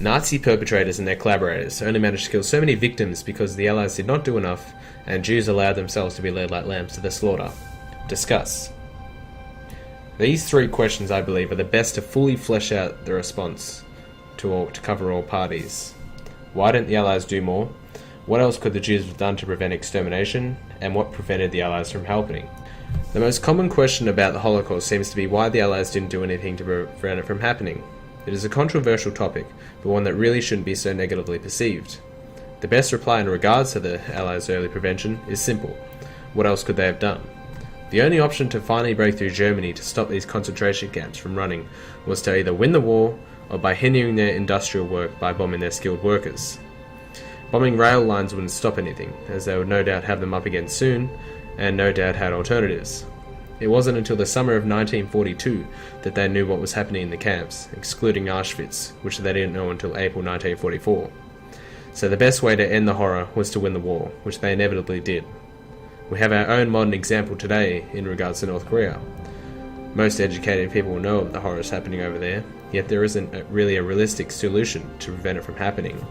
Nazi perpetrators and their collaborators only managed to kill so many victims because the Allies did not do enough and Jews allowed themselves to be led like lambs to the slaughter. Discuss. These three questions, I believe, are the best to fully flesh out the response to cover all parties. Why didn't the Allies do more? What else could the Jews have done to prevent extermination? And what prevented the Allies from helping? The most common question about the Holocaust seems to be why the Allies didn't do anything to prevent it from happening. It is a controversial topic, but one that really shouldn't be so negatively perceived. The best reply in regards to the Allies' early prevention is simple. What else could they have done? The only option to finally break through Germany to stop these concentration camps from running was to either win the war or by hindering their industrial work by bombing their skilled workers. Bombing rail lines wouldn't stop anything, as they would no doubt have them up again soon, and no doubt had alternatives. It wasn't until the summer of 1942 that they knew what was happening in the camps, excluding Auschwitz, which they didn't know until April 1944. So the best way to end the horror was to win the war, which they inevitably did. We have our own modern example today in regards to North Korea. Most educated people know of the horrors happening over there, yet there isn't really a realistic solution to prevent it from happening.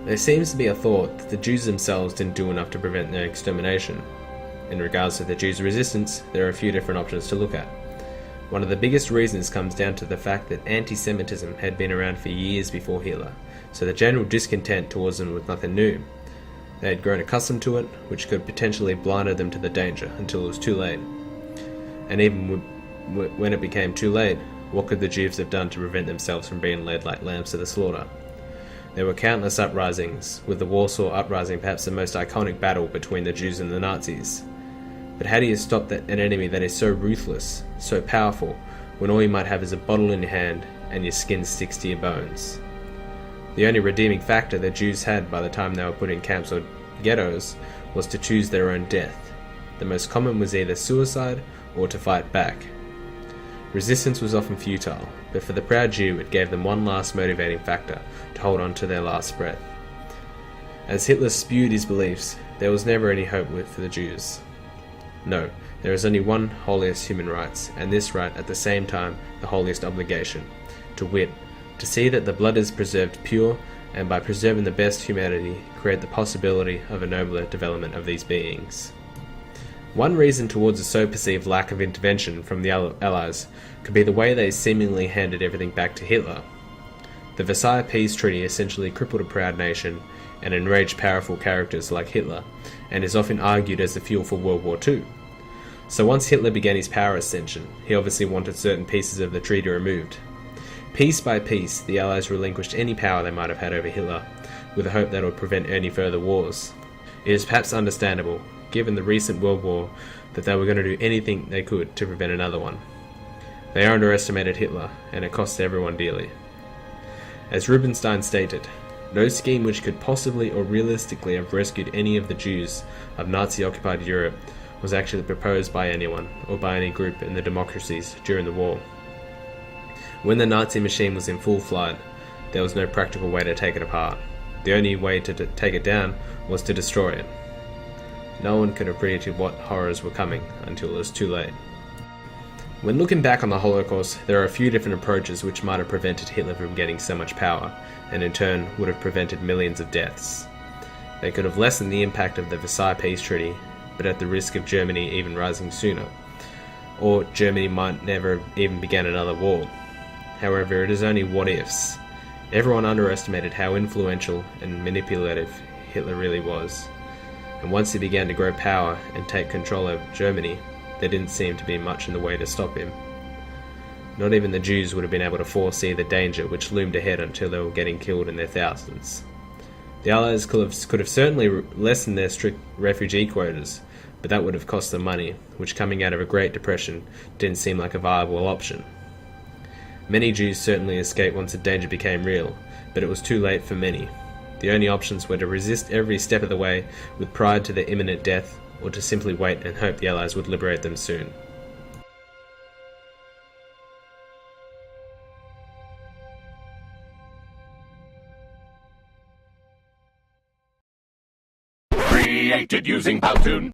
There seems to be a thought that the Jews themselves didn't do enough to prevent their extermination. In regards to the Jews' resistance, there are a few different options to look at. One of the biggest reasons comes down to the fact that anti-Semitism had been around for years before Hitler, so the general discontent towards them was nothing new. They had grown accustomed to it, which could potentially have blinded them to the danger until it was too late. And even when it became too late, what could the Jews have done to prevent themselves from being led like lambs to the slaughter? There were countless uprisings, with the Warsaw Uprising perhaps the most iconic battle between the Jews and the Nazis. But how do you stop an enemy that is so ruthless, so powerful, when all you might have is a bottle in your hand and your skin sticks to your bones? The only redeeming factor the Jews had by the time they were put in camps or ghettos was to choose their own death. The most common was either suicide or to fight back. Resistance was often futile, but for the proud Jew it gave them one last motivating factor to hold on to their last breath. As Hitler spewed his beliefs, there was never any hope for the Jews. No, there is only one holiest human rights, and this right at the same time the holiest obligation, to wit, to see that the blood is preserved pure, and by preserving the best humanity, create the possibility of a nobler development of these beings. One reason towards a so perceived lack of intervention from the Allies could be the way they seemingly handed everything back to Hitler. The Versailles Peace Treaty essentially crippled a proud nation and enraged powerful characters like Hitler, and is often argued as the fuel for World War II. So once Hitler began his power ascension, he obviously wanted certain pieces of the treaty removed. Piece by piece, the Allies relinquished any power they might have had over Hitler, with the hope that it would prevent any further wars. It is perhaps understandable, given the recent World War, that they were going to do anything they could to prevent another one. They underestimated Hitler, and it cost everyone dearly. As Rubinstein stated, no scheme which could possibly or realistically have rescued any of the Jews of Nazi-occupied Europe was actually proposed by anyone or by any group in the democracies during the war. When the Nazi machine was in full flight, there was no practical way to take it apart. The only way to take it down was to destroy it. No one could have predicted what horrors were coming until it was too late. When looking back on the Holocaust, there are a few different approaches which might have prevented Hitler from getting so much power, and in turn would have prevented millions of deaths. They could have lessened the impact of the Versailles Peace Treaty, but at the risk of Germany even rising sooner. Or Germany might never even begin another war. However, it is only what-ifs. Everyone underestimated how influential and manipulative Hitler really was. And once he began to grow power and take control of Germany, there didn't seem to be much in the way to stop him. Not even the Jews would have been able to foresee the danger which loomed ahead until they were getting killed in their thousands. The Allies could have certainly lessened their strict refugee quotas, but that would have cost them money, which coming out of a Great Depression didn't seem like a viable option. Many Jews certainly escaped once the danger became real, but it was too late for many. The only options were to resist every step of the way with pride to their imminent death, or to simply wait and hope the Allies would liberate them soon. Created using Powtoon.